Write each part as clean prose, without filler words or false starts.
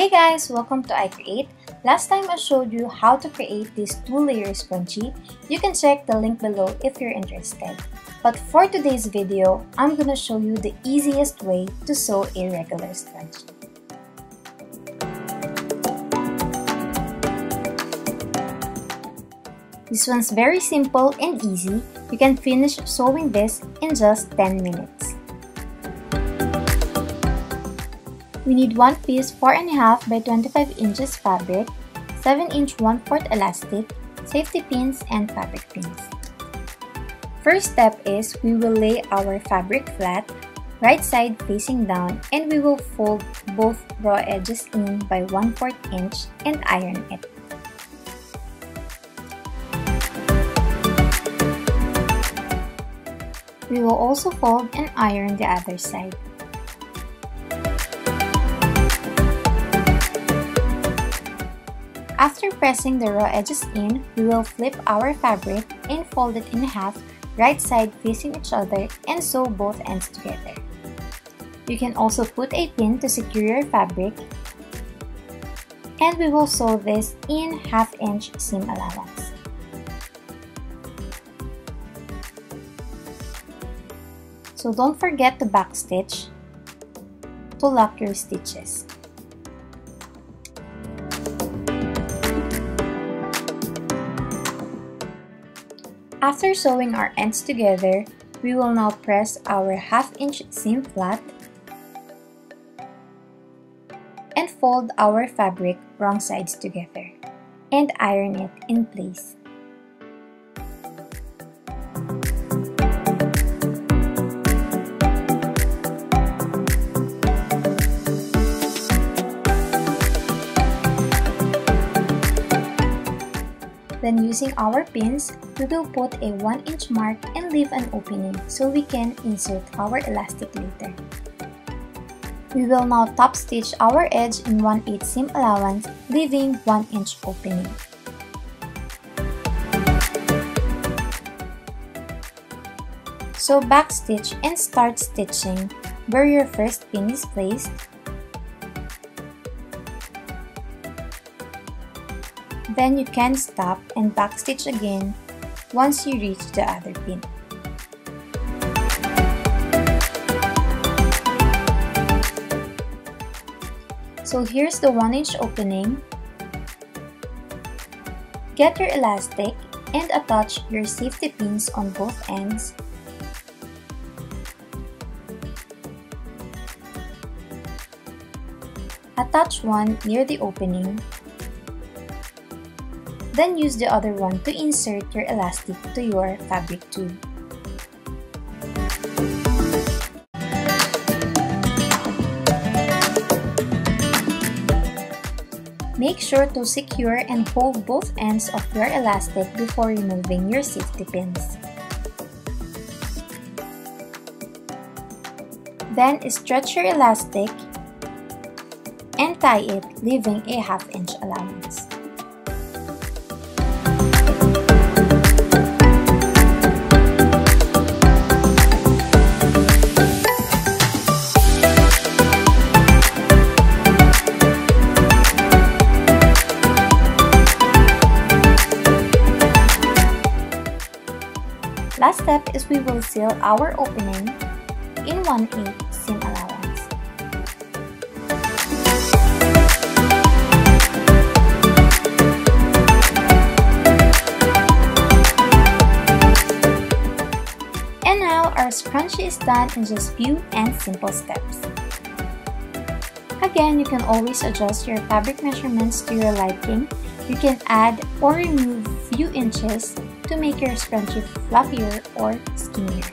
Hey guys! Welcome to iCreate. Last time I showed you how to create this 2-layer scrunchie. You can check the link below if you're interested. But for today's video, I'm gonna show you the easiest way to sew a regular scrunchie. This one's very simple and easy. You can finish sewing this in just 10 minutes. We need one piece 4.5 by 25 inches fabric, 7-inch 1/4 elastic, safety pins, and fabric pins. First step is we will lay our fabric flat, right side facing down, and we will fold both raw edges in by 1/4 inch and iron it. We will also fold and iron the other side. After pressing the raw edges in, we will flip our fabric and fold it in half, right side facing each other, and sew both ends together. You can also put a pin to secure your fabric, and we will sew this in 1/2 inch seam allowance. So don't forget to backstitch to lock your stitches. After sewing our ends together, we will now press our 1/2 inch seam flat and fold our fabric wrong sides together and iron it in place. Then using our pins, we will put a 1-inch mark and leave an opening so we can insert our elastic later. We will now top stitch our edge in 1/8 seam allowance, leaving 1-inch opening. So backstitch and start stitching where your first pin is placed. Then you can stop and backstitch again once you reach the other pin. So here's the 1-inch opening. Get your elastic and attach your safety pins on both ends. Attach one near the opening. Then use the other one to insert your elastic to your fabric tube. Make sure to secure and hold both ends of your elastic before removing your safety pins. Then stretch your elastic and tie it, leaving a 1/2 inch allowance. Last step is we will seal our opening in 1/8 seam allowance. And now our scrunchie is done in just few and simple steps. Again, you can always adjust your fabric measurements to your liking. You can add or remove few inches to make your scrunchie fluffier or skinnier.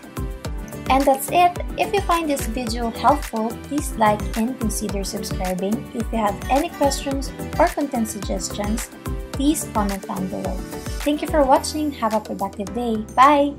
And that's it! If you find this video helpful, please like and consider subscribing. If you have any questions or content suggestions, please comment down below. Thank you for watching. Have a productive day. Bye!